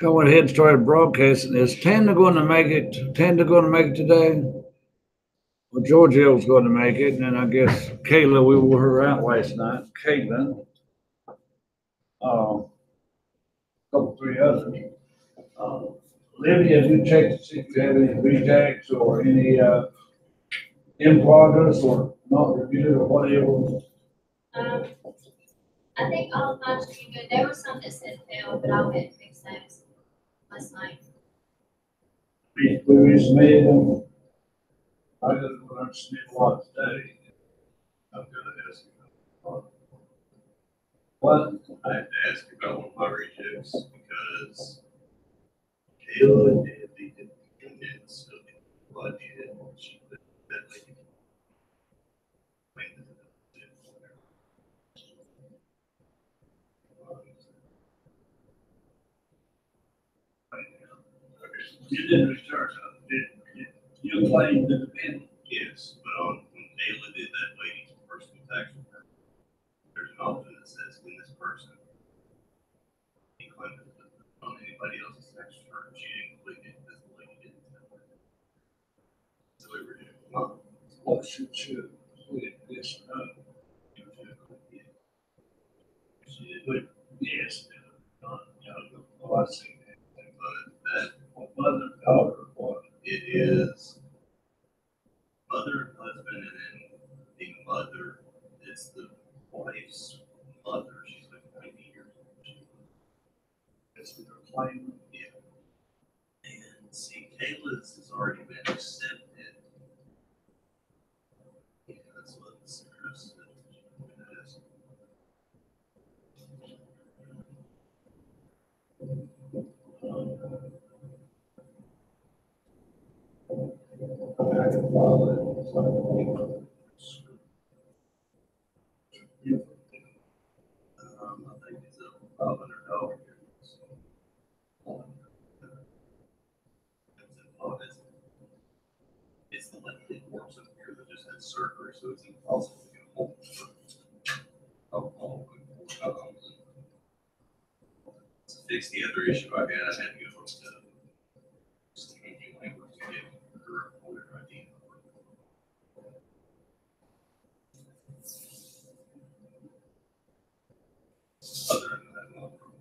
I went ahead and started broadcasting. Is Tanda going to make it? Tanda going to make it today? Well, Georgia's going to make it, and then I guess Kayla, we wore her out last night. Caitlin, a couple, three others. Uh, Lydia, have you checked to see if you have any rejects or any in progress or not reviewed or whatever? Um, I think all of mine should be good. There was some that said fail, but I'll get fix those last night. We resubmitted them. I just want to submit a lot today. I'm gonna ask you. What? I have to ask you about one of my rejects because Kayla did the condense of the blood did. She put that lady. You didn't return it. You claimed the penny. Yes, but when Kayla did that lady's personal tax return, there's an option that says when this person he claimed it on anybody else's tax return, she didn't click it because the lady didn't tell her. So we rejected it. What should you click this or no? She did, But yes, oh, I see that. but that What mother, daughter, what? it is mother, husband, and then the mother. It's the wife's mother. She's like 90 years old. It's the claim. Yeah. And see, Kayla's has already been accepted. Yeah, that's what Sarah said. I can follow it. So, I think it's $500. It's the lady that works up here that just had surgery, so it's impossible to get a hold of. To fix the other issue I had to go to language to get her employer ID. Other than that, no problem.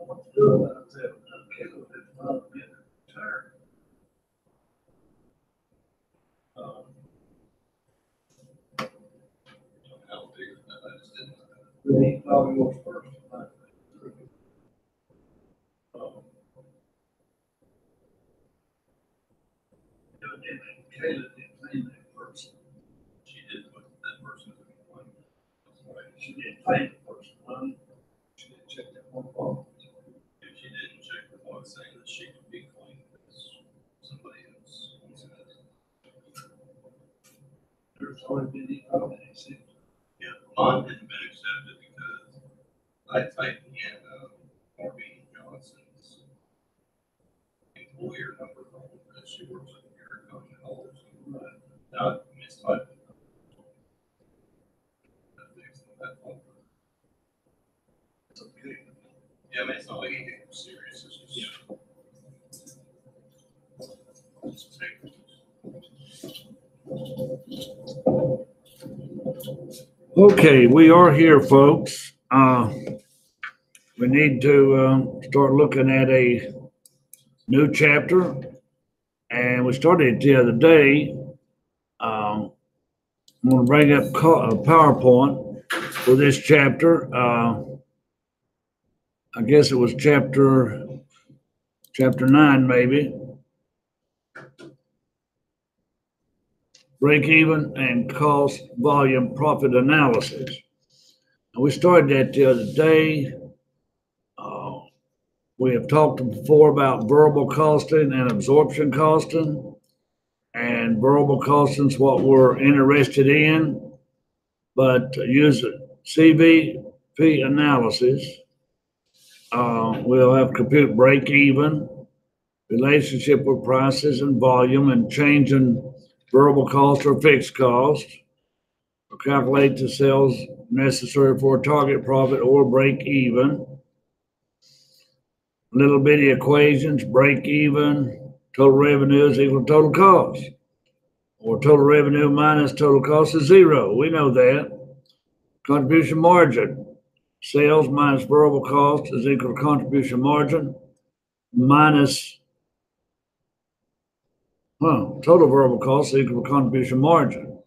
what's good about that? Okay, with it, get retired. I'll figure that. I just didn't. But he probably was first. Evidently, Kayla didn't claim that person. She did put that person in the one. She didn't claim the person, huh? She didn't check that one box. If she didn't check the one saying that she could be claimed as somebody else. There's already been the comments. Yeah, mine hadn't been accepted because I typed in Marby Johnson's employer number because she works at American College. Now I mistyped it. It's okay. Yeah, I mean, it's not like anything serious. It's just Okay, we are here, folks. We need to start looking at a new chapter, and we started it the other day. I'm going to bring up a PowerPoint for this chapter. I guess it was chapter 9, maybe. Break even and cost volume profit analysis. And we started that the other day. We have talked before about variable costing and absorption costing. And variable costing is what we're interested in. But use CVP analysis. We'll have compute break even, relationship with prices and volume, and change in variable cost or fixed cost. Or calculate the sales necessary for target profit or break even. little bitty equations, break even, total revenue is equal to total cost. Or total revenue minus total cost is zero. We know that. Contribution margin, sales minus variable cost is equal to contribution margin minus, total variable cost is equal to contribution margin.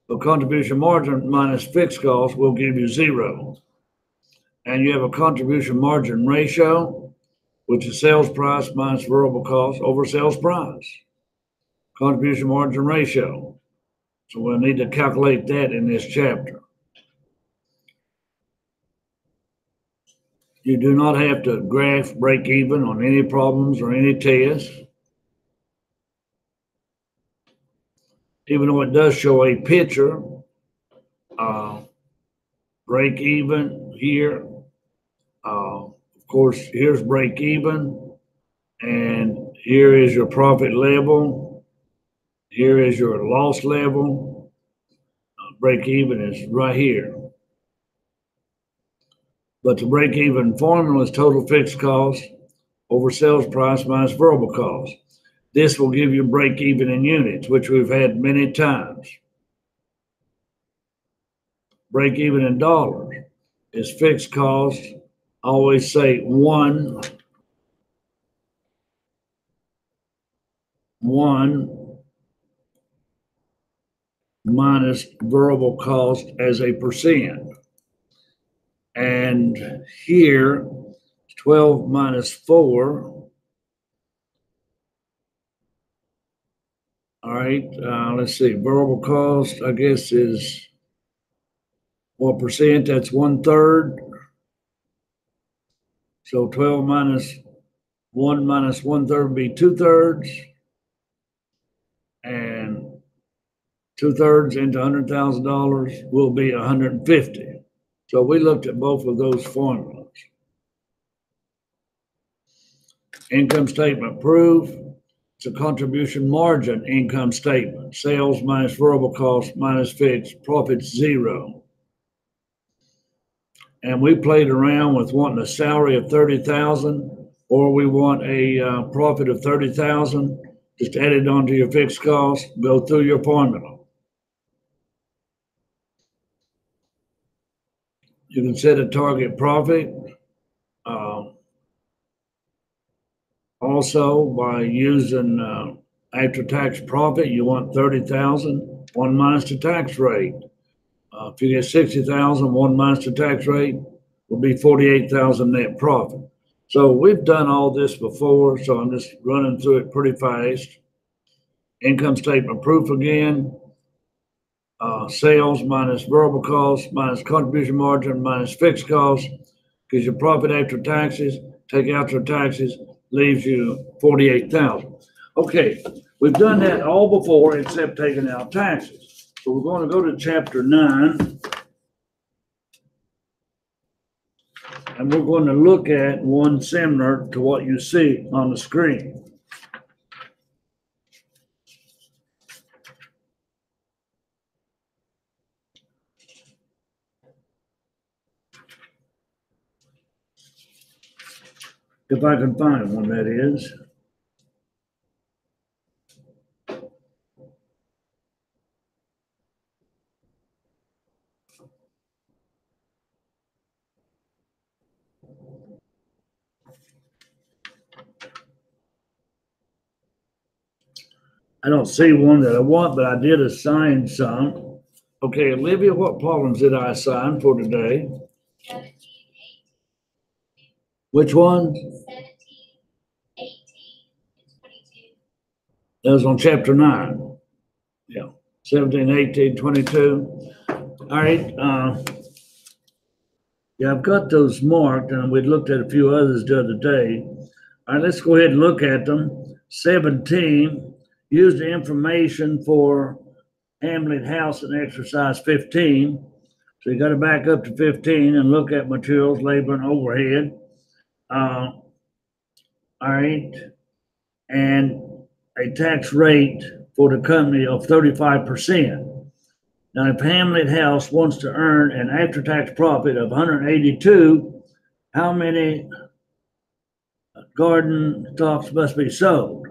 But contribution margin minus fixed cost will give you zero. And you have a contribution margin ratio, which is sales price minus variable cost over sales price. Contribution margin ratio. So we'll need to calculate that in this chapter. You do not have to graph break even on any problems or any tests. Even though it does show a picture, break even here. Of course, here's break even, and here is your profit level. Here is your loss level. Break even is right here. But the break even formula is total fixed cost over sales price minus variable cost. This will give you break even in units, which we've had many times. Break even in dollars is fixed cost. I always say one minus variable cost as a percent. And here, 12 minus 4. All right, let's see. Variable cost, I guess, is what percent? That's 1/3. So 12 minus 1 minus 1/3 would be 2/3. And 2/3 into $100,000 will be 150. So we looked at both of those formulas. Income statement proof. It's a contribution margin income statement. Sales minus variable cost minus fixed, profits zero. And we played around with wanting a salary of $30,000, or we want a profit of $30,000. Just add it onto your fixed cost, go through your formula. You can set a target profit. Also, by using after-tax profit, you want $30,000, 1 minus the tax rate. If you get $60,000, 1 minus the tax rate will be $48,000 net profit. So we've done all this before, so I'm just running through it pretty fast. Income statement proof again. Sales minus variable cost minus contribution margin minus fixed cost, because your profit after taxes, take out your taxes, leaves you $48,000. Okay, we've done that all before except taking out taxes. So we're going to go to chapter 9, and we're going to look at one similar to what you see on the screen. If I can find one, that is. I don't see one that I want, but I did assign some. Okay, Olivia, what problems did I assign for today? 17, 18. Which one? 17, 18, and 22. That was on chapter 9. Yeah, 17, 18, 22. All right. Yeah, I've got those marked, and we looked at a few others the other day. All right, let's go ahead and look at them. 17, use the information for Hamlet House in exercise 15. So you got to back up to 15 and look at materials, labor, and overhead. All right. And a tax rate for the company of 35%. Now, if Hamlet House wants to earn an after-tax profit of 182, how many garden stocks must be sold.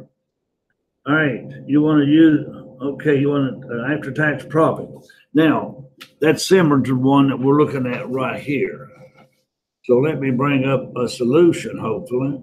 All right, you want to use, okay, you want an after-tax profit. Now, that's similar to the one that we're looking at right here. So let me bring up a solution, hopefully.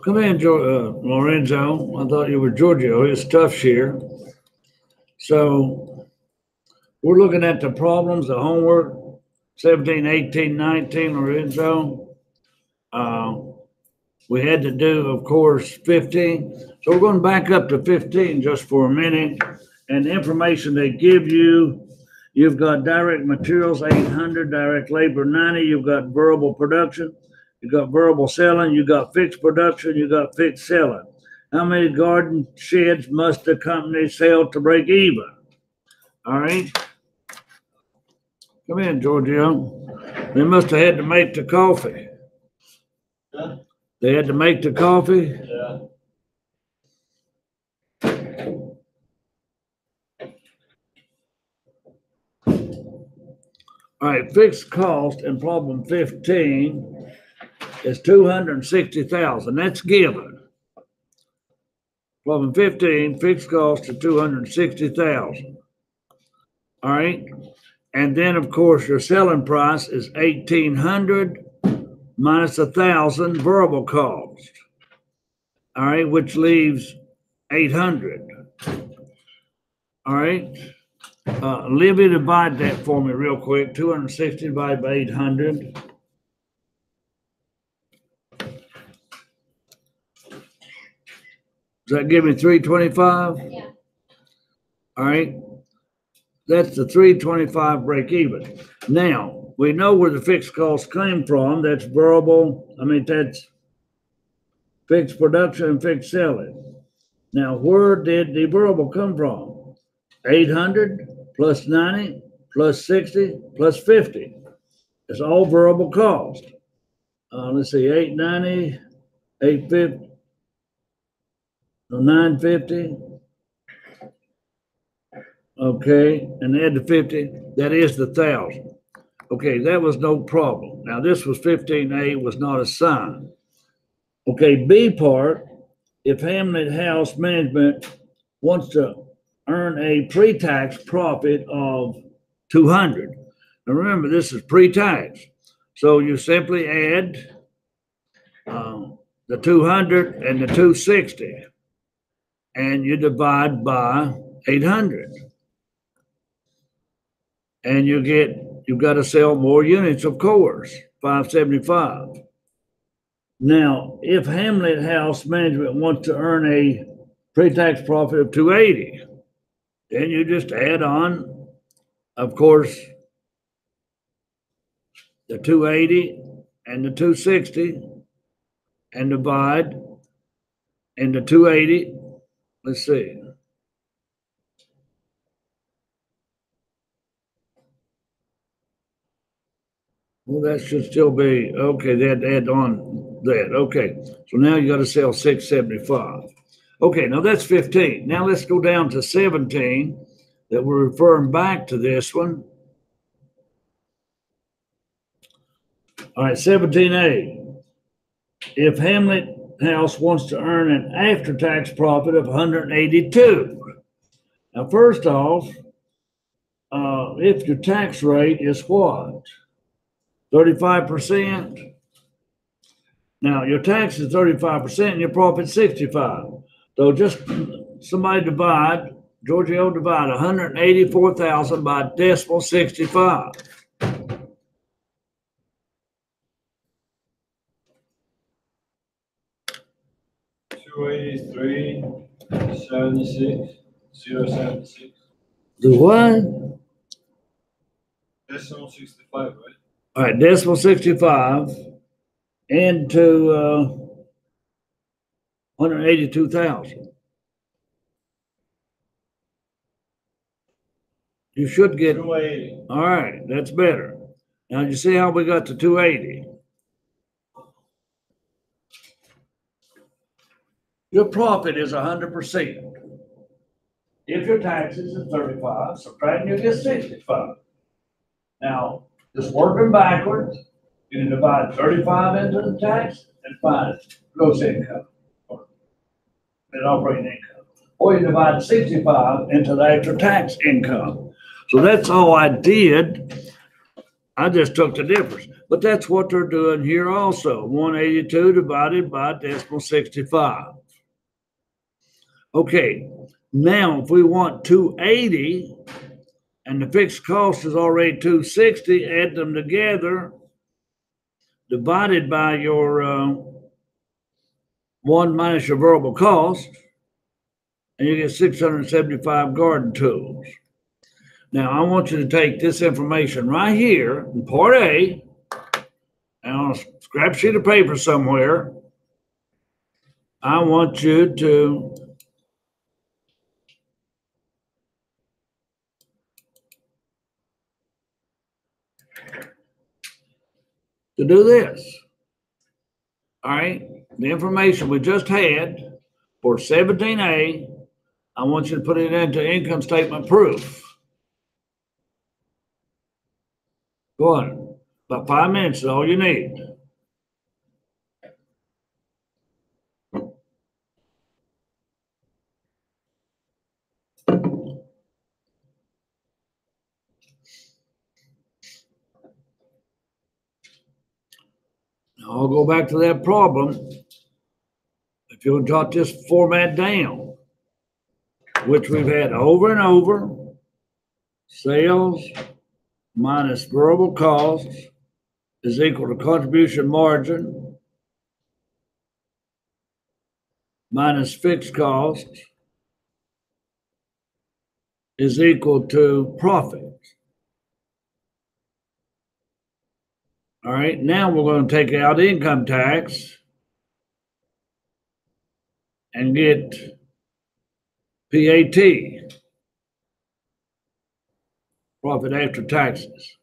Come in, Lorenzo. I thought you were Giorgio. It's tough here. So we're looking at the problems, the homework, 17, 18, 19, Lorenzo. We had to do, of course, 15. So we're going to back up to 15 just for a minute. And the information they give you, you've got direct materials, 800, direct labor, 90. You've got variable production. You got variable selling, you got fixed production, you got fixed selling. How many garden sheds must the company sell to break even? All right. Come in, Giorgio. They must have had to make the coffee. Huh? They had to make the coffee. Yeah. All right, fixed cost in problem 15 is 260,000. That's given. Problem 15, fixed cost of 260,000. All right. And then, of course, your selling price is 1,800 minus 1,000 variable cost. All right, which leaves 800. All right. Libby, divide that for me real quick. 260 divided by 800. Does that give me 325? Yeah. All right. That's the 325 break even. Now, we know where the fixed costs came from. That's variable. That's fixed production and fixed selling. Now, where did the variable come from? 800 plus 90 plus 60 plus 50. It's all variable cost. Let's see, 890, 850, 950. Okay, and add the 50, that is the 1,000. Okay, that was no problem. Now, this was 15A, was not assigned. Okay, B part, if Hamlet House Management wants to earn a pre-tax profit of 200. Now remember, this is pre-tax. So you simply add the 200 and the 260, and you divide by 800. And you've got to sell more units, of course, 575. Now, if Hamlet House Management wants to earn a pre-tax profit of 280, then you just add on, of course, the 280 and the 260 and divide into 280. Let's see. Well, that should still be, okay, they had to add on that. Okay, so now you got to sell 675. Okay, now that's 15. Now let's go down to 17 that we're referring back to this one. All right, 17A. If Hamlet House wants to earn an after-tax profit of 182. Now, first off, if your tax rate is what? 35%. Now, your tax is 35% and your profit 65. So just somebody divide, Giorgio divide 184,000 by decimal 65. 283, 76, 076. The what? Decimal 65, right? All right, decimal 65 into 182,000. You should get, 280. all right, that's better. Now you see how we got to 280? Your profit is 100%. If your taxes is 35, subtract you get 65. Now, just working backwards, you can divide 35 into the tax and find gross income or net operating income. Or you divide 65 into the after tax income. So that's all I did. I just took the difference. But that's what they're doing here also. 182 divided by decimal 65. Okay, now if we want 280 and the fixed cost is already 260, add them together, divided by your 1 minus your variable cost, and you get 675 garden tools. Now I want you to take this information right here in part A, and on a scrap sheet of paper somewhere, I want you to do this. All right, the information we just had for 17A, I want you to put it into income statement proof. Go on, about 5 minutes is all you need. Now I'll go back to that problem. If you'll jot this format down, which we've had over and over, sales minus variable costs is equal to contribution margin minus fixed costs is equal to profit. All right, now we're going to take out income tax and get PAT, profit after taxes.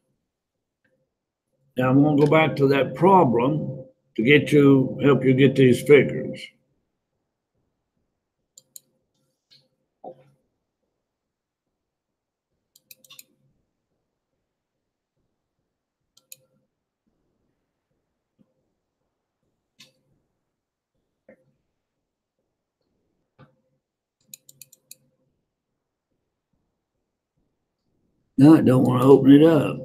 Now I'm going to go back to that problem to help you get these figures. No, I don't want to open it up.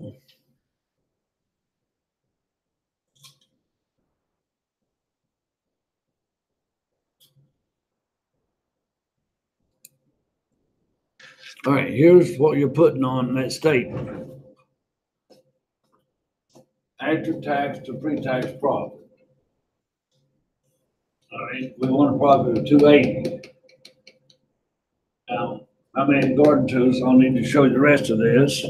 All right, here's what you're putting on that statement. After tax to pre-tax profit. All right, we want a profit of 280. Now, I made garden tools, so I'll need to show you the rest of this.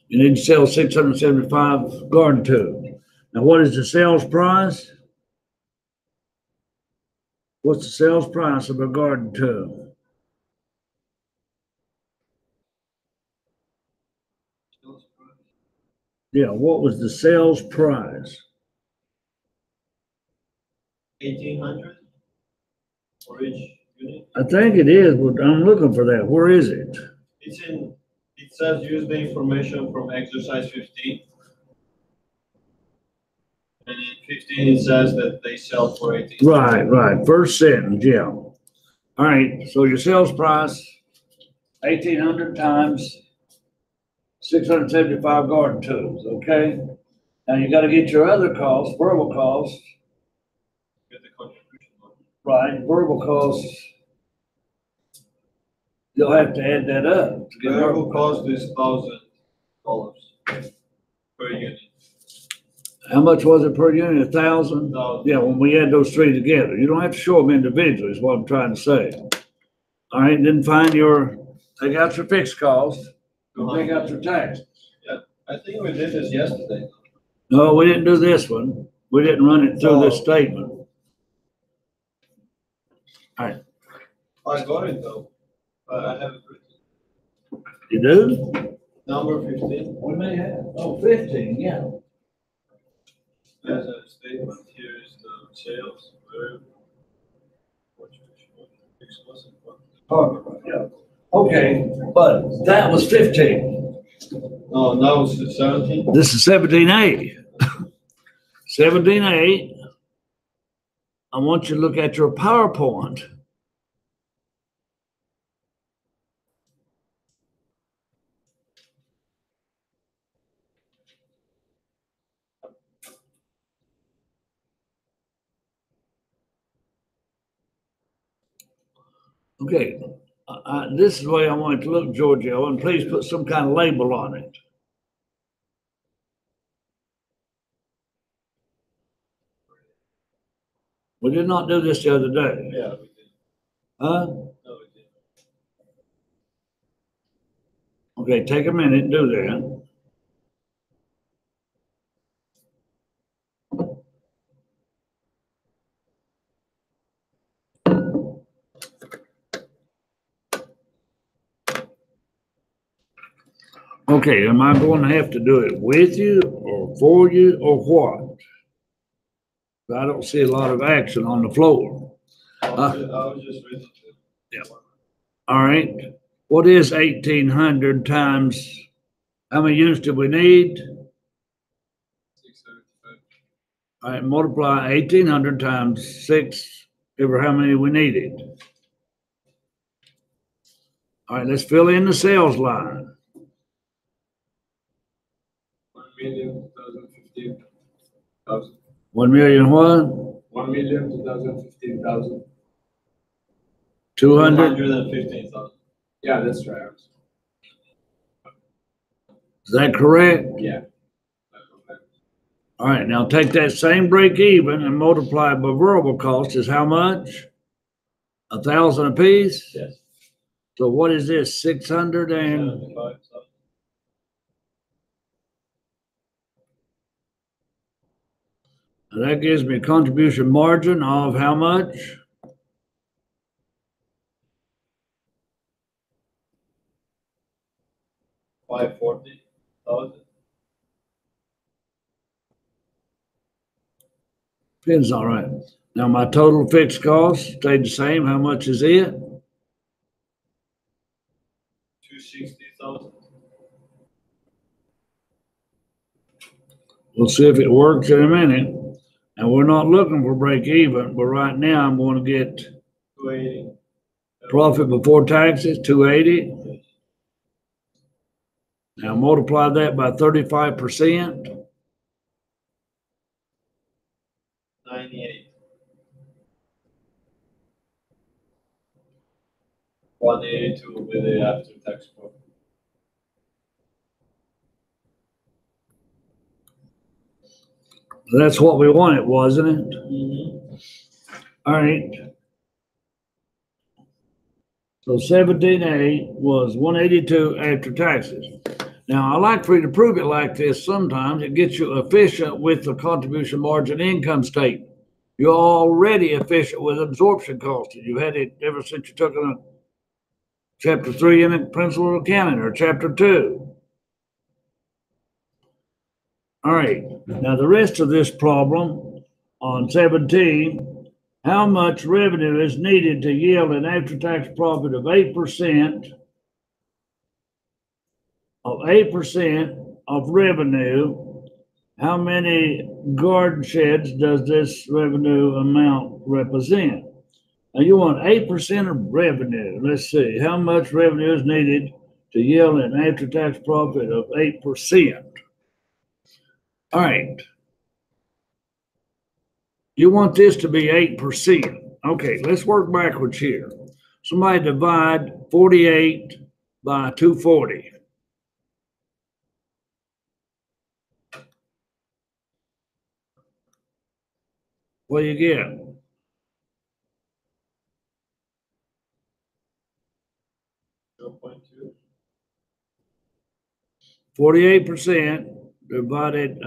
You need to sell 675 garden tools. Now, what is the sales price? What's the sales price of a garden tool? Yeah, what was the sales price? 1800 for each unit. I think it is, but I'm looking for that. Where is it? It says use the information from exercise 15. And in 15, it says that they sell for 18. Right. First sentence, yeah. All right, so your sales price, 1,800 times 675 garden tools, okay? Now you got to get your other costs, variable costs. Get the contribution margin. Right, variable costs. You'll have to add that up. To get Variable cost is $1,000 per unit. How much was it per unit? 1,000? No. Yeah, when we add those three together. You don't have to show them individually, is what I'm trying to say. All right, then take out your fixed costs, and take out your taxes. I think we did this yesterday. No, we didn't do this one. We didn't run it through this statement. I got it though. I have it written. You do? Number 15. We may have. Oh, 15, yeah. There's a statement. Here is the sales. Yeah. Okay, but that was 15. No, now it's 17. This is 17A. 17A. I want you to look at your PowerPoint. Okay, this is the way I want it to look, Giorgio, and please put some kind of label on it. We did not do this the other day. Yeah, we did. Huh? No, we did. Okay, take a minute and do that. Okay, am I going to have to do it with you or for you or what? I don't see a lot of action on the floor. I was just reading it. Yeah. All right, what is 1,800 times, how many units do we need? 675. All right, multiply 1,800 times 6 over how many we needed. All right, let's fill in the sales line. 1,215,000. 1 million what? 1,215,000. 200? 215,000. Yeah, that's right. Is that correct? Yeah. All right, now take that same break even and multiply by variable cost is how much? 1,000 apiece? Yes. So what is this, 600 and? 75,000. That gives me a contribution margin of how much? $540,000. Pins all right. Now my total fixed cost stayed the same. How much is it? 260,000. We'll see if it works in a minute. And we're not looking for break even, but right now I'm going to get 280. profit before taxes, 280. Now multiply that by 35%. 98. 182 will be the after tax profit. That's what we wanted, wasn't it? Mm-hmm. All right. So 17A was 182 after taxes. Now, I like for you to prove it like this sometimes. It gets you efficient with the contribution margin income statement. You're already efficient with absorption costs. You've had it ever since you took a chapter 3 in the principle of accounting or chapter 2. All right, now the rest of this problem on 17, how much revenue is needed to yield an after-tax profit of 8% of revenue? How many garden sheds does this revenue amount represent? Now you want 8% of revenue. Let's see, how much revenue is needed to yield an after-tax profit of 8%? All right. You want this to be 8%. Okay, let's work backwards here. Somebody divide 48 by 240. What do you get? 0.2. 48% divided,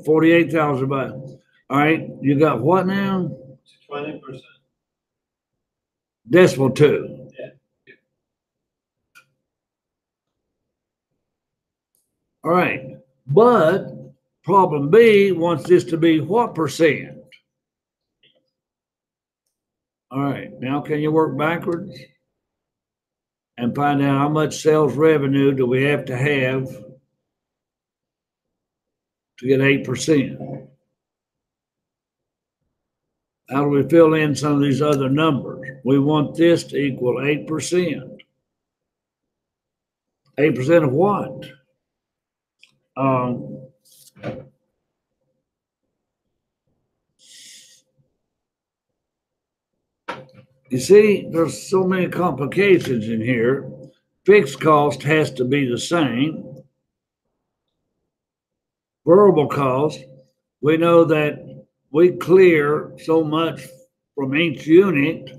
48,000 by, all right, you got what now? 20%. Decimal 2. Yeah. All right, but problem B wants this to be what percent? All right, now can you work backwards and find out how much sales revenue do we have to get 8%? How do we fill in some of these other numbers? We want this to equal 8%. 8% of what? You see, there's so many complications in here. Fixed cost has to be the same. Variable cost, we know that we clear so much from each unit.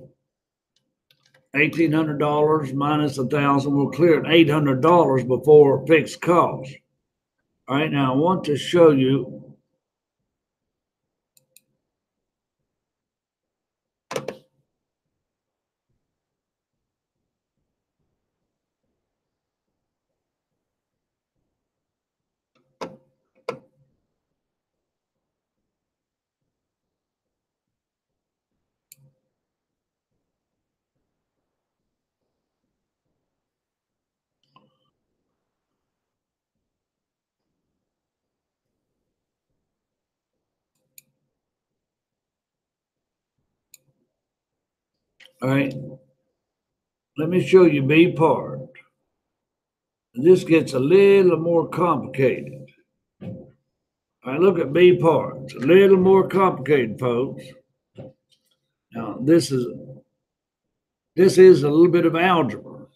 $1,800 minus 1,000, we'll clear $800 before fixed cost. All right, now I want to show you. All right, let me show you B part. This gets a little more complicated. All right, look at B part. It's a little more complicated, folks. Now, this is a little bit of algebra.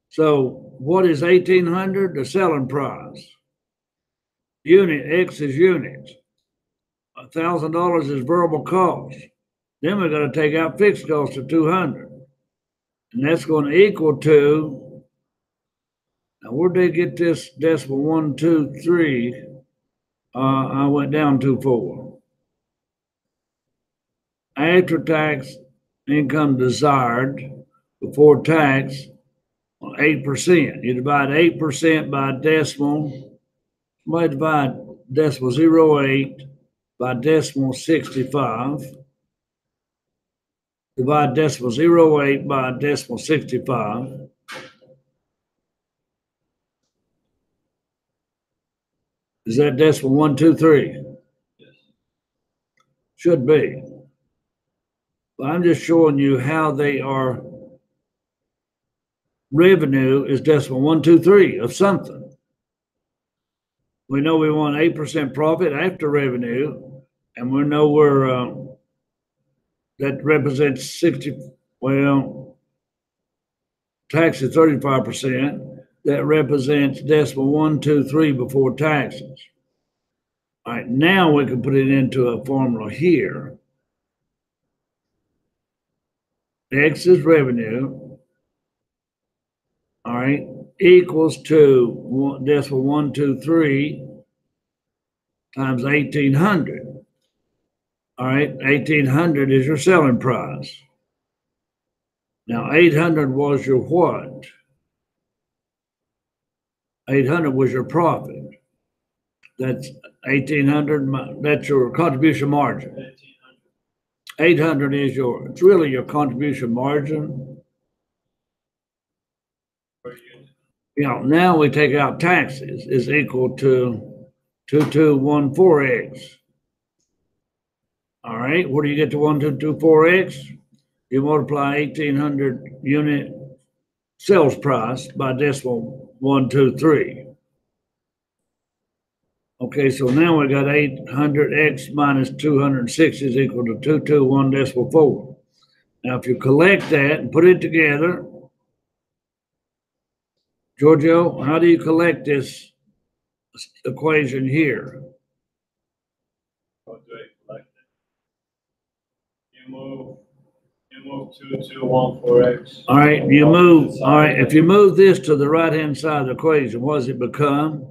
So what is 1,800? The selling price. Unit, X is units. $1,000 is variable cost. Then we're going to take out fixed cost of 200. And that's going to equal to, now where'd they get this decimal 1, 2, 3? I went down to 4. After tax income desired before tax, 8%. You divide 8% by decimal. Somebody divide decimal 0.8 by decimal 65. Divide decimal 0.8 by decimal 65. Is that decimal 1, 2, 3? Yes. Should be. But I'm just showing you how they are. Revenue is decimal 1, 2, 3 of something. We know we want 8% profit after revenue, and we know that represents 60. Well, tax is 35%. That represents decimal 1, 2, 3 before taxes. All right, now we can put it into a formula here. X is revenue, all right, equals to decimal 1, 2, 3 times 1,800. All right, 1,800 is your selling price. Now, 800 was your what? 800 was your profit. That's 1,800, that's your contribution margin. 800 is it's really your contribution margin. You know, now we take out taxes is equal to 2214x. All right, where do you get to 1224x? You multiply 1,800 unit sales price by decimal 123. Okay, so now we got 800x minus 206 is equal to 221.4. Now, if you collect that and put it together, Giorgio, how do you collect this equation here? How do I collect it? You move 2214X. All right, you move, all right, if you move this to the right-hand side of the equation, what does it become?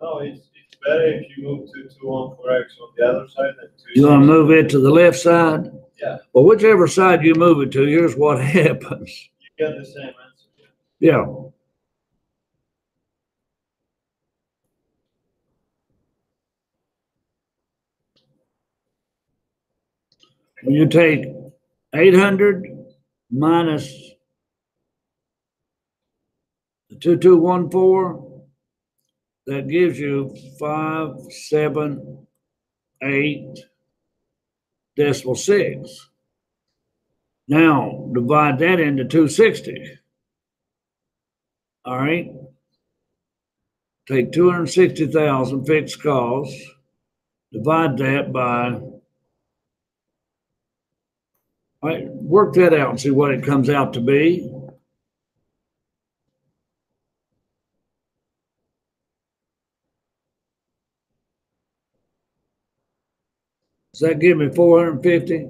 No, it's better if you move 2214X on the other side than 2. You wanna move it to the left side? Yeah. Well, whichever side you move it to, here's what happens. You get the same answer. Yeah. When you take 800 minus the 2214, that gives you 578.6. Now divide that into 260. All right. Take 260,000 fixed costs, divide that by, all right, work that out and see what it comes out to be. Does that give me 450?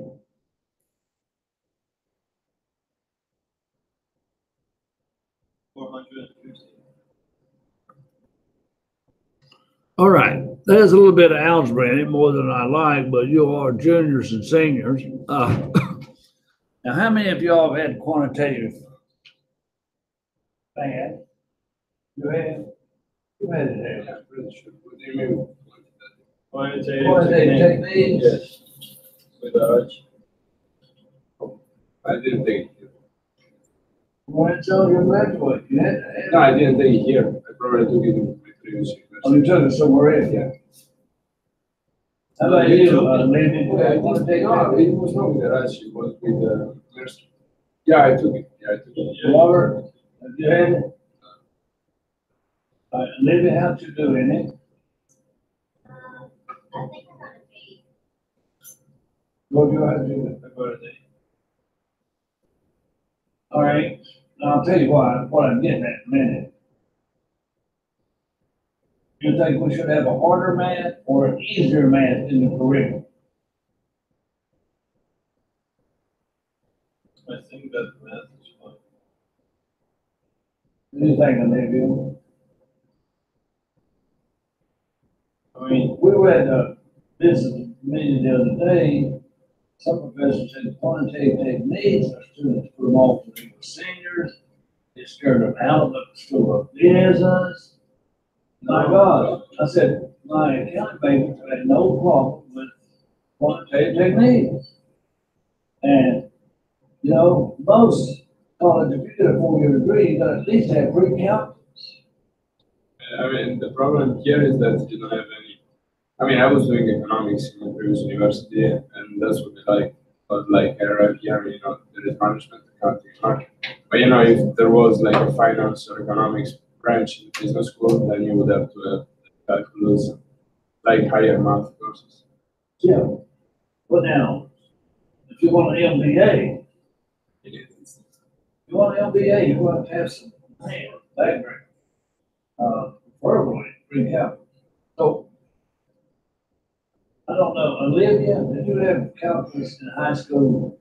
All right, there's a little bit of algebra in it, more than I like, but you are juniors and seniors. Now, how many of y'all have had quantitative math? You have? You had it, have? What do you mean? Quantitative techniques? Yes. With Arch. I didn't take it here. When it's on your graduate, you had to have. No, I didn't take it here. I probably took it in my previous Oh, you university. took it somewhere else? Yeah. How about you, Lee? Did you No, have quantitative? it was not with Arch, it was with Mercer. Yeah, I took it. Yeah, I took it. Robert, have you had it? Libby, how'd you do in it? I think I got an 8. What you have to do? All right, now I'll tell you what I'm getting at in a minute. You think we should have a harder math or an easier math in the curriculum? I think that math is fine. What do you think, Olivia? I mean, we read this meeting the other day. Some professors said quantitative techniques are students put them off to equal seniors. They scared them out of the school of business. My God, I said, my accounting major had no problem with quantitative techniques. And, you know, most college, if you get a 4-year degree, you gotta at least have pre-calculus. I mean, the problem here is that you don't have any. I mean, I was doing economics in my previous university, and that's what I like. But like, I arrived here, you know, there is management, accounting, marketing. But you know, if there was like a finance or economics branch in business school, then you would have to have calculus, like higher math courses. Yeah. But now, if you want an MBA, you want an MBA, you want to have some background, preferably pre-calculus. So, I don't know, Olivia, did you have calculus in high school?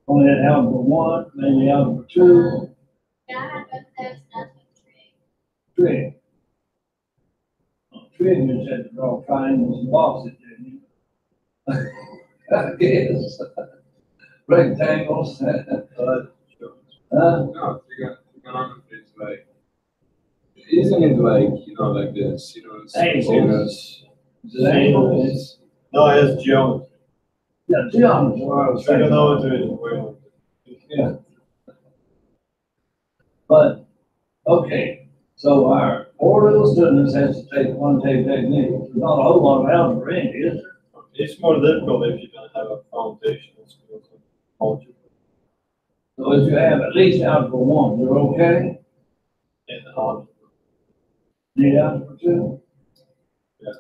Only had algebra 1, maybe algebra 2, Yeah, I had both those and I took trig. trig. Trig, you just had to draw triangles and boxes, didn't you? I guess. Rectangles. No, trigonometry is like, isn't it like, you know, like the sinus, Angles. sinus? No, it's geometry. Yeah, geometry, what I was saying. Trigonometry is way. Yeah. But, okay, so our O-level students has to take quantitative techniques. There's not a whole lot of algebra in it, is there? It's more difficult if you don't have a foundation in school. Algebra. So if you have at least algebra 1, you're okay? And algebra. Need algebra 2? Yeah.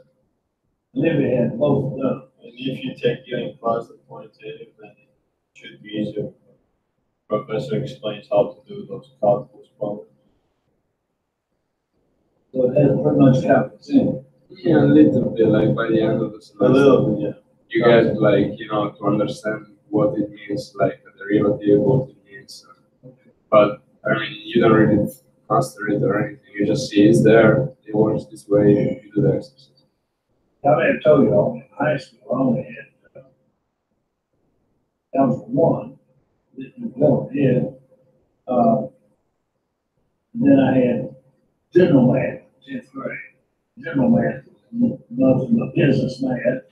Libby had both of them. And if you take your class the quantitative, then it should be easier. Professor explains how to do those calculus problems. So it has pretty much calculus in it. Yeah, a little bit, like by the end of the semester. A little bit, yeah. you get like, to understand what it means, like a derivative, what it means. But I mean, you don't really master it or anything. You just see it's there, it works this way, you do the exercise. I may have told you all, in high school, I only had, algebra one, that you don't have, then I had general math, 10th grade. General math, nothing but business math.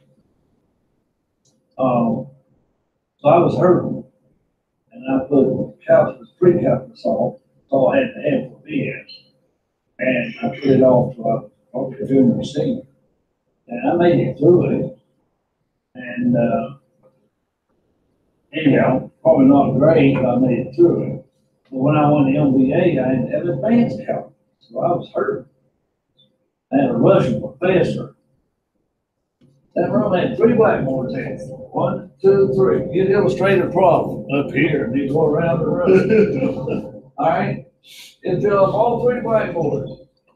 So I was hurting, and I put calculus, pre-calculus off, so I had to have for BS. And I put it off to a junior senior. And I made it through it. And, anyhow, probably not great, but I made it through it. But when I went to MBA, I had to have advanced calculus, so I was hurt. I had a Russian professor. That room had 3 blackboards in it. 1, 2, 3. Get illustrated problem up here, and you go around the room. All right? It'd fill up all 3 blackboards,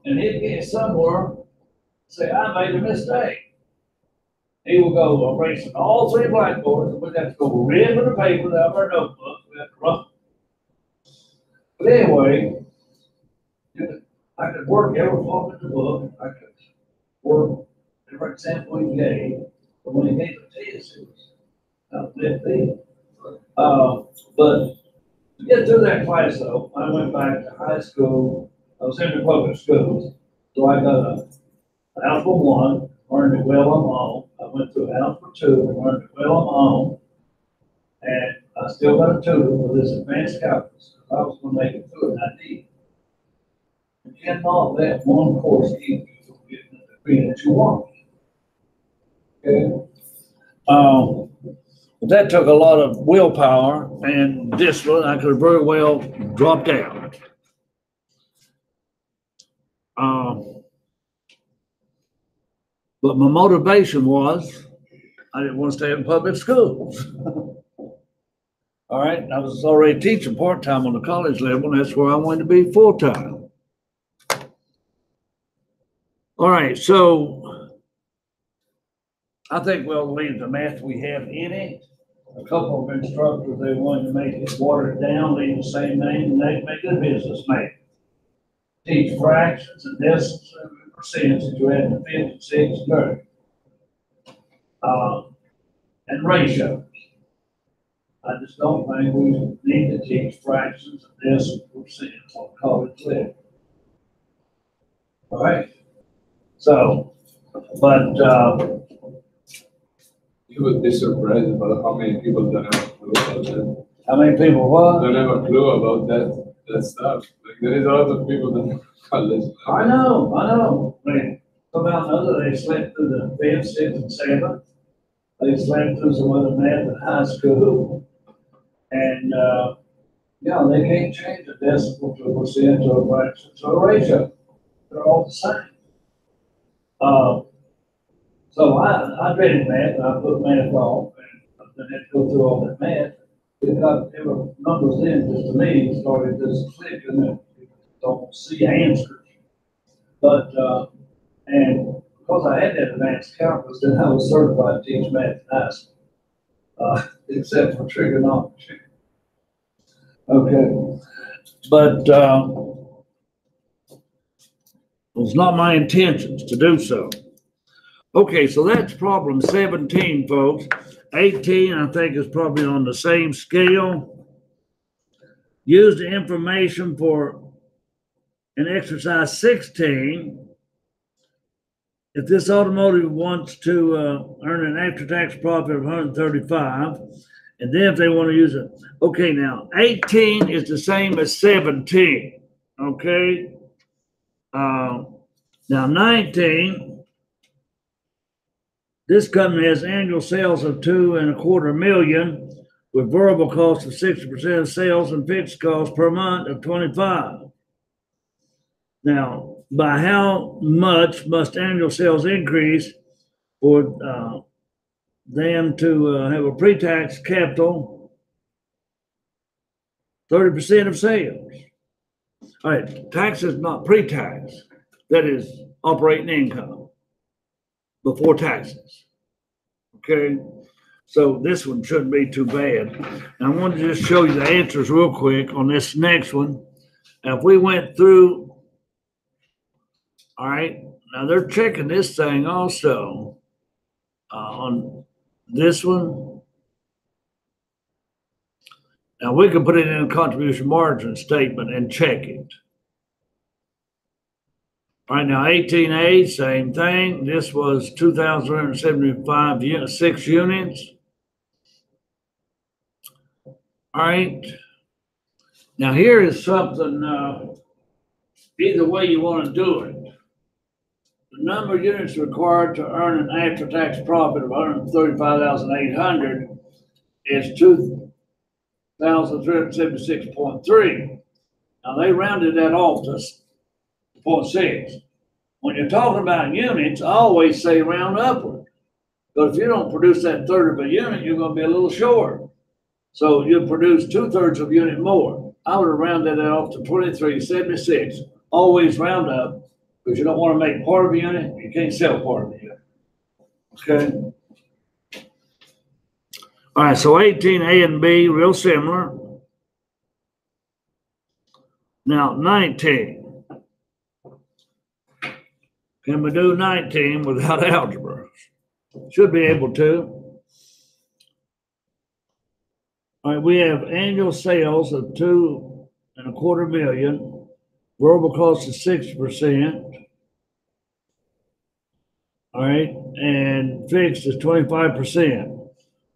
and he'd get somewhere, say, I made a mistake. He would go erasing all 3 blackboards, and we'd have to go ripping the paper out of our notebooks. We'd have to run. But anyway, I could work every part of the book. I could work every example he gave. But when he gave the test, it was not left field. But to get through that class, though, I went back to high school. I was in the public schools, so I got an algebra 1, learned it well on my own. I went through algebra 2, and learned it well on my own. And I still got a tutor for this advanced calculus. I was going to make it through it, and I did. You cannot let one course keep you from getting the degree that you want. Okay? But that took a lot of willpower and discipline. I could have very well dropped out. But my motivation was I didn't want to stay in public schools. All right, I was already teaching part-time on the college level, and that's where I wanted to be full-time. All right, so I think we'll leave the math we have in it. A couple of instructors, they wanted to make it watered down, leave the same name, and they make it a business math. Teach fractions and decimals and percentages you had in the 5th and 6th grade. And ratios. I just don't think we need to teach fractions and decimals and percentages on college level. All right? So, but, You would be surprised about how many people don't have a clue about that. how many people what? Don't have a clue about that stuff. Like there is a lot of people that don't college. I know. I mean, somehow or another, they slept through the 5th, 6th, and 7th. They slept through some other math in high school. And, they can't change a decimal to a percent to a fraction to a ratio. They're all the same. So I dreaded math, and I put math off, and then had to go through all that math. There were numbers in, just to me, it started just clicking, and you don't see answers. But, and because I had that advanced calculus, then I was certified to teach math in high school, except for trigonometry. Okay, but, it was not my intentions to do so. Okay, so that's problem 17, folks. 18, I think, is probably on the same scale. Use the information for an exercise 16. If this automotive wants to earn an after-tax profit of 135, and then if they want to use it. Okay, now 18 is the same as 17. Okay. Now 19, this company has annual sales of $2.25 million with variable costs of 60% of sales and fixed costs per month of 25. Now, by how much must annual sales increase for them to have a pre-tax capital 30% of sales? All right, tax is not pre-tax. That is operating income before taxes. Okay, so this one shouldn't be too bad. And I wanted to just show you the answers real quick on this next one. Now, if we went through, all right, now they're checking this thing also on this one. Now we can put it in a contribution margin statement and check it. All right, now 18A, same thing. This was 2,375 units, 6 units. All right. Now here is something, either way you want to do it. The number of units required to earn an after-tax profit of 135,800 is 2,376.3. Now they rounded that off to 0.6. When you're talking about units, I always say round upward. But if you don't produce that third of a unit, you're going to be a little short. So you produce 2/3 of a unit more. I would have rounded that off to 23.76. Always round up, because you don't want to make part of a unit. You can't sell part of a unit. Okay. All right. So 18A and B, real similar. Now 19. Can we do 19 without algebra? Should be able to. All right, we have annual sales of 2.25 million. Variable cost is 60%. All right, and fixed is 25%.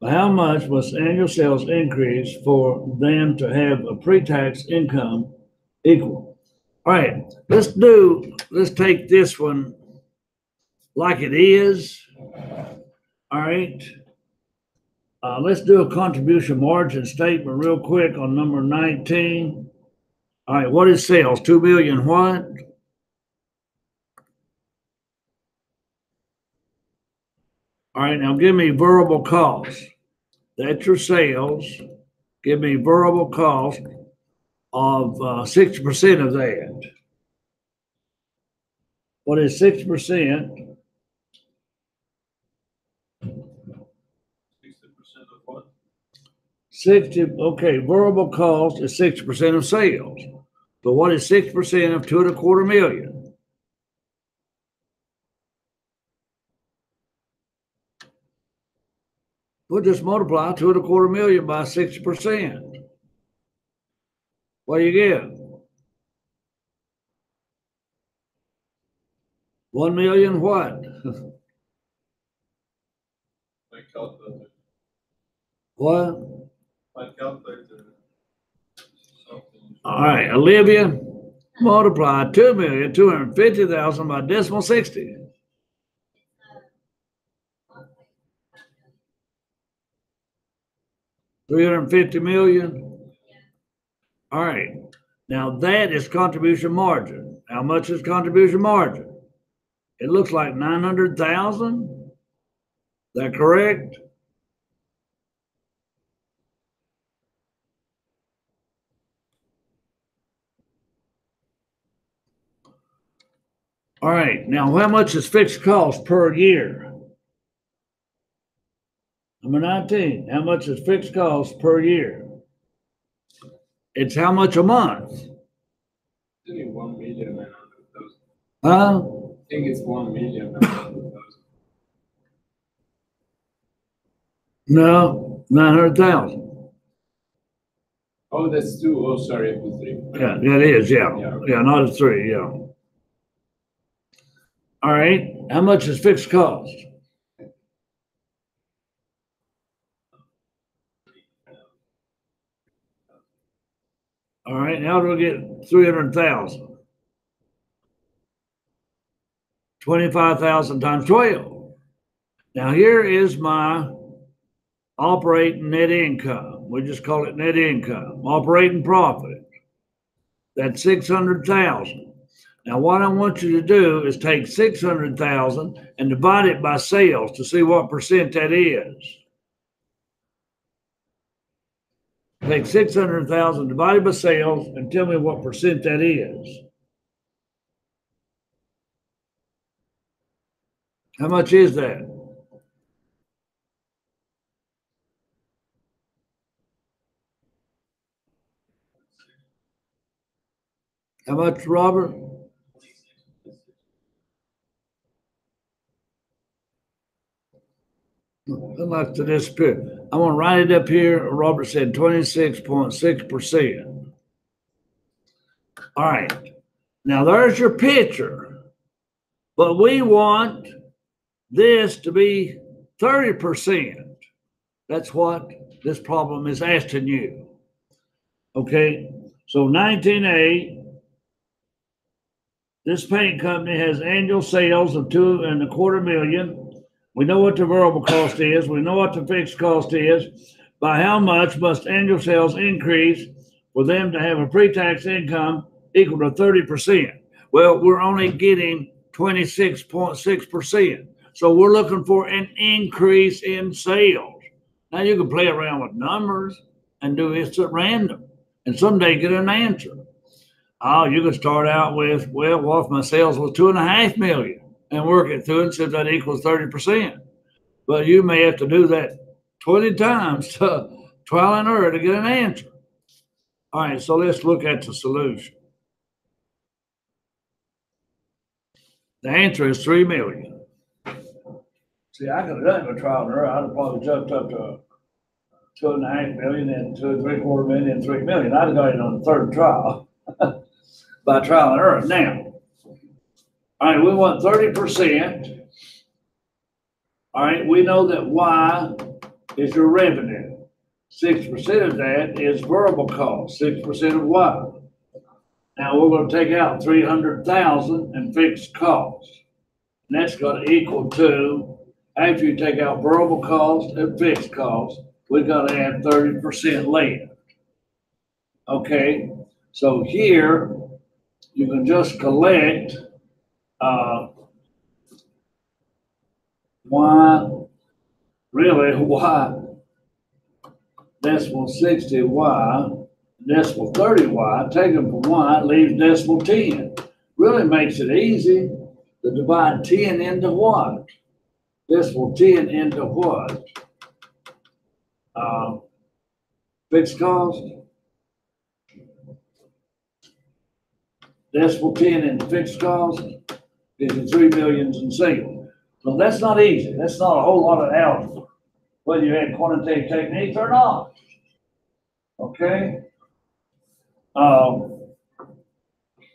How much must annual sales increase for them to have a pre-tax income equal? All right, let's take this one like it is. All right. Let's do a contribution margin statement real quick on number 19. All right, what is sales? 2 million what? All right, now give me variable costs. That's your sales. Give me variable cost of 60% of that. What is 6%? 60, okay, variable cost is 60% of sales. But what is 6% of 2.25 million? We'll just multiply 2.25 million by 60%. What do you get? 1 million what? My calculator. What? My calculator. All right, Olivia, multiply 2,250,000 by decimal 60. $350 million. All right. Now that is contribution margin. How much is contribution margin? It looks like 900,000. Is that correct? All right. Now, how much is fixed cost per year? Number 19. How much is fixed cost per year? It's how much a month? I think 1,900,000. Huh? I think it's 1,900,000. No, 900,000. Oh, that's 2. Oh, sorry, it was 3. Yeah, that is. Yeah. Yeah, not a 3. Yeah. All right. How much is fixed cost? All right. How do we get 300,000? 25,000 times 12. Now here is my operating net income. We just call it net income. Operating profit. That's 600,000. Now what I want you to do is take 600,000 and divide it by sales to see what percent that is. Take 600,000 divided by sales and tell me what percent that is. How much is that? How much, Robert? I'd like to disappear. I'm gonna write it up here. Robert said 26.6%. All right. Now there's your picture. But we want this to be 30%. That's what this problem is asking you. Okay. So 19A, this paint company has annual sales of $2.25 million. We know what the variable cost is. We know what the fixed cost is. By how much must annual sales increase for them to have a pre-tax income equal to 30%? Well, we're only getting 26.6%. So we're looking for an increase in sales. Now you can play around with numbers and do this at random and someday get an answer. Oh, you can start out with, well, what if my sales was 2.5 million? And work it through and see if that equals 30%. But you may have to do that 20 times to trial and error to get an answer. All right, so let's look at the solution. The answer is 3 million. See, I could have done it with trial and error. I'd have probably jumped up to 2.5 million and 2.75 million and 3 million. I'd have got it on the third trial by trial and error. Now, all right, we want 30%. All right, we know that Y is your revenue. 6% of that is variable cost, 6% of Y. Now we're going to take out 300,000 in fixed costs. And that's going to equal to, after you take out variable cost and fixed cost, we've got to add 30% left. Okay, so here you can just collect Y, really Y, decimal 60Y, decimal 30Y, take them from Y, leaves decimal 10. Really makes it easy to divide 10 into what? Decimal 10 into what? Fixed cost. Decimal 10 into fixed cost gives you 3 million in sales. So that's not easy. That's not a whole lot of algebra, whether you had quantitative techniques or not. Okay?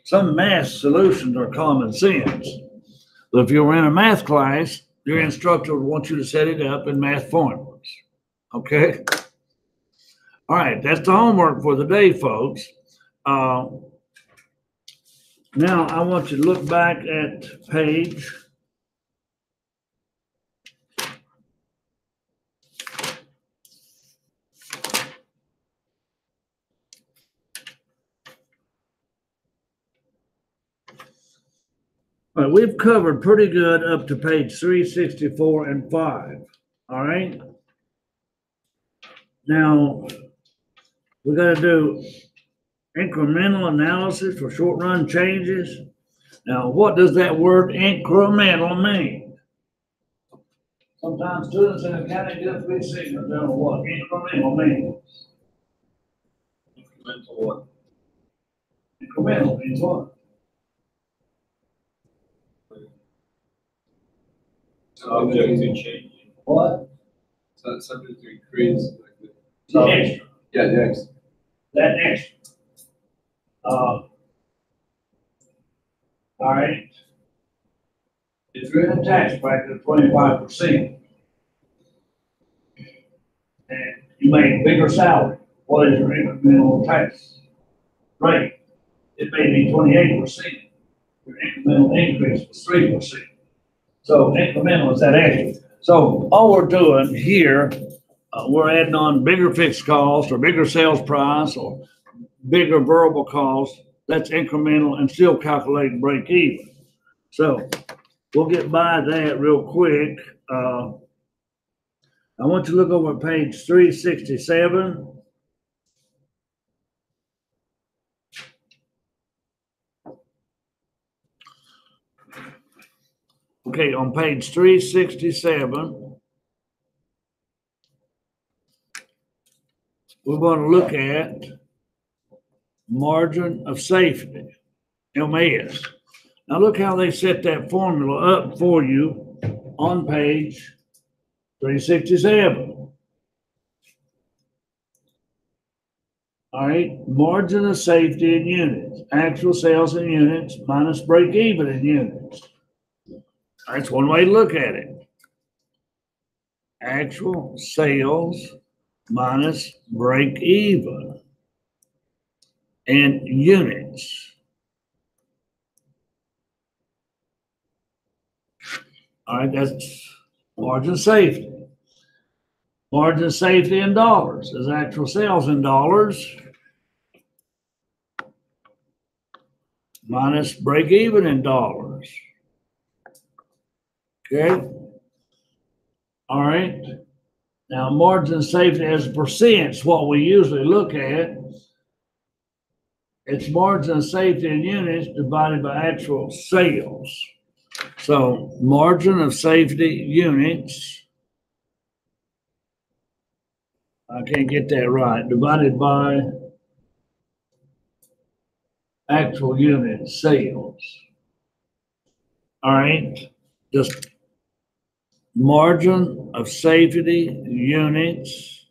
Some math solutions are common sense. But if you were in a math class, your instructor would want you to set it up in math formulas. Okay? All right, that's the homework for the day, folks. Now I want you to look back at page . All right, we've covered pretty good up to page 364 and 5. All right. Now we got to do incremental analysis for short run changes. Now, what does that word incremental mean? Sometimes students in accounting get a big signal, don't know what incremental means. Incremental what? Incremental means what? Subject to change. What? So it's subject to increase. Like The extra. yeah, the X. That extra. All right. If you're in a tax bracket of 25%, and you make bigger salary, what is your incremental tax rate? It may be 28%. Your incremental increase was 3%. So incremental is that extra. So all we're doing here, we're adding on bigger fixed cost or bigger sales price or bigger variable cost. That's incremental and still calculating break even. So we'll get by that real quick. I want you to look over page 367. Okay, on page 367, we're going to look at margin of safety. MS. Now look how they set that formula up for you on page 367. All right, margin of safety in units, actual sales in units minus break even in units. That's one way to look at it. Actual sales minus break even in units. All right, that's margin of safety. Margin of safety in dollars is actual sales in dollars minus break even in dollars. Okay. All right. Now, margin of safety as a percent is what we usually look at. It's margin of safety in units divided by actual sales. So margin of safety units, I can't get that right, divided by actual unit sales. All right, just margin of safety units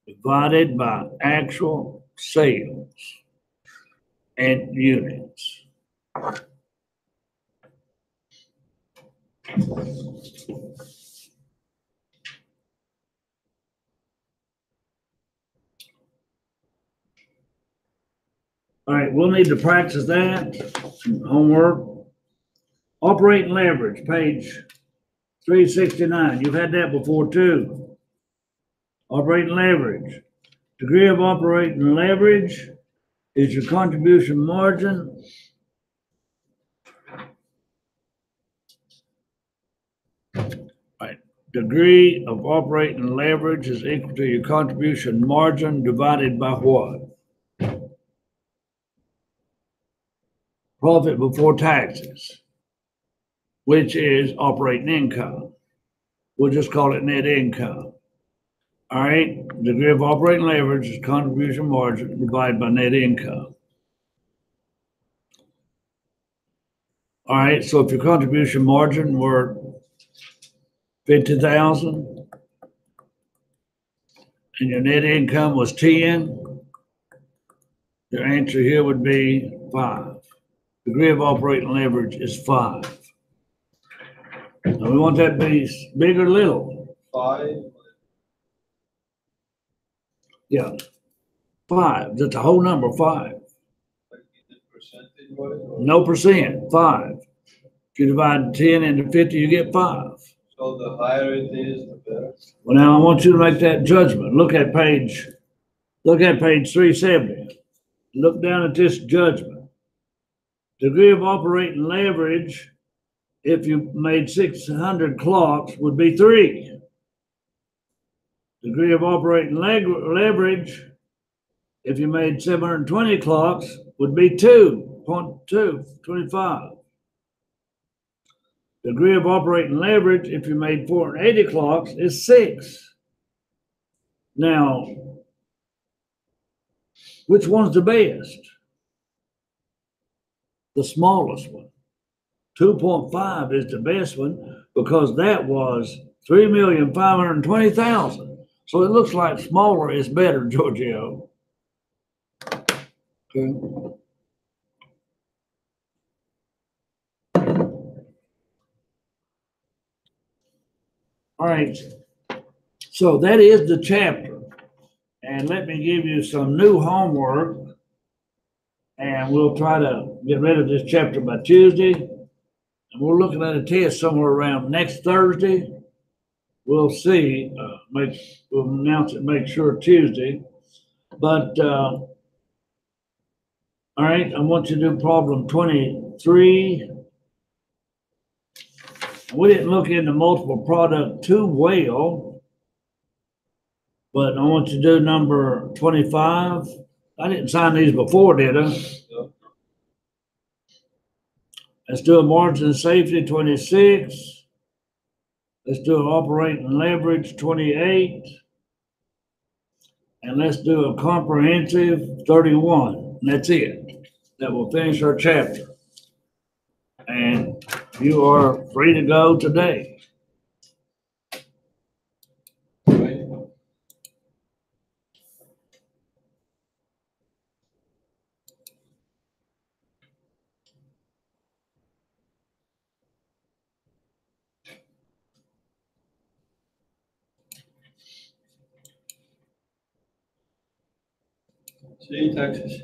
divided by actual sales and units. All right, we'll need to practice that. Some homework. Operating leverage, page 369. You've had that before too. Operating leverage. Degree of operating leverage is your contribution margin right. Degree of operating leverage is equal to your contribution margin divided by what? Profit before taxes, which is operating income. We'll just call it net income. All right, degree of operating leverage is contribution margin divided by net income. All right, so if your contribution margin were 50,000 and your net income was 10, your answer here would be 5. Degree of operating leverage is 5. Now we want that to be big or little? 5. Yeah, 5. That's a whole number, 5. Like the percentage, what is it? No percent, 5. If you divide 10 into 50, you get 5. So the higher it is, the better. Well, now I want you to make that judgment. Look at page 370. Look down at this judgment. Degree of operating leverage, if you made 600 clocks, would be 3. Degree of operating leverage, if you made 720 clocks, would be 2.25. Degree of operating leverage, if you made 480 clocks, is 6. Now, which one's the best? The smallest one. 2.5 is the best one because that was 3,520,000. So it looks like smaller is better, Giorgio. Okay. All right. So that is the chapter. And let me give you some new homework. And we'll try to get rid of this chapter by Tuesday. And we're looking at a test somewhere around next Thursday. We'll see. We'll announce it, make sure Tuesday. But, all right, I want you to do problem 23. We didn't look into multiple product too well, but I want you to do number 25. I didn't sign these before, did I? No. Let's do a margin of safety, 26. Let's do an operating leverage, 28. And let's do a comprehensive, 31. And that's it. that will finish our chapter. And you are free to go today. See you, Texas.